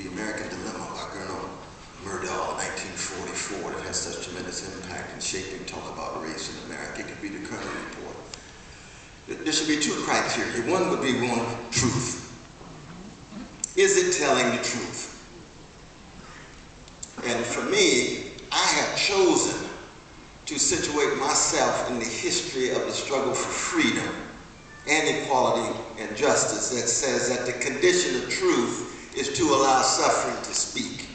The American Dilemma by Colonel Murdahl, 1944, that has such tremendous impact in shaping talk about race in America. It could be the Kerner report. There should be two criteria. One would be one of truth. Is it telling the truth? And for me, I have chosen to situate myself in the history of the struggle for freedom and equality and justice that says that the condition of truth is to allow suffering to speak.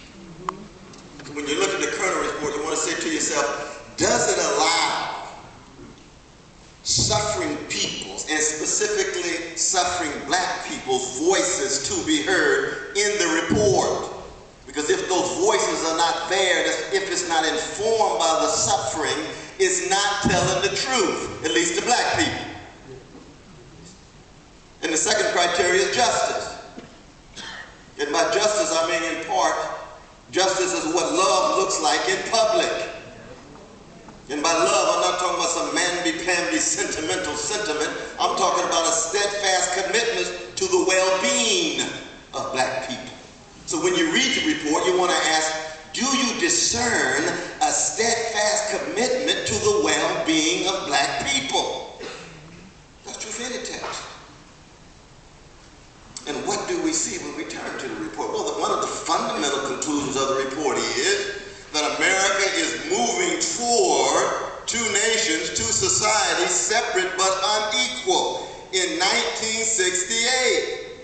When you look at the Kerner report, you want to say to yourself, does it allow suffering peoples, and specifically suffering black people's voices, to be heard in the report? Because if those voices are not there, if it's not informed by the suffering, it's not telling the truth, at least to black people. And the second criteria is justice. And by justice, I mean in part, justice is what love looks like in public. And by love, I'm not talking about some mamby-pamby sentimental sentiment. I'm talking about a steadfast commitment to the well-being of black people. So when you read the report, you want to ask, do you discern a steadfast commitment to the well-being of black people? That's true for any text. And what do we see when we turn to the report? Well, one of the fundamental conclusions of the report is that America is moving toward two nations, two societies, separate but unequal in 1968.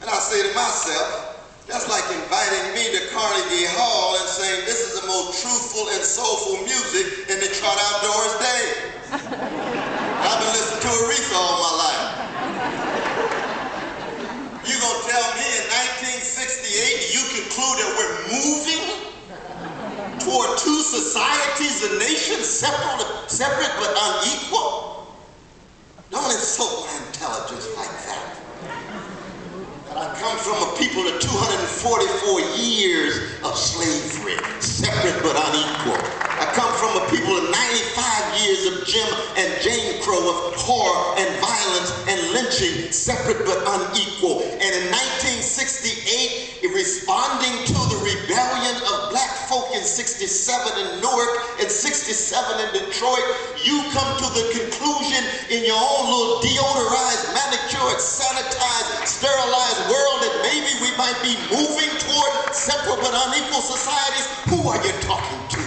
And I say to myself, that's like inviting me to Carnegie Hall and saying this is the most truthful and soulful music in the Trot Outdoors Day. I've been listening to Aretha all my life. You gonna tell me in 1968 you conclude that we're moving toward two societies, a nation separate but unequal? Don't insult my intelligence like that. I come from a people of 244 years of slavery, separate but unequal. I come from a people of 95 years of Jim and Jane Crow, of horror and violence and lynching, separate but unequal. And in 1968, responding to the rebellion of black folk in 67 in Newark and 67 in Detroit, you come to the conclusion in your own little deodorized, manicured, sanitized, sterilized world that maybe we might be moving toward separate but unequal societies. Who are you talking to?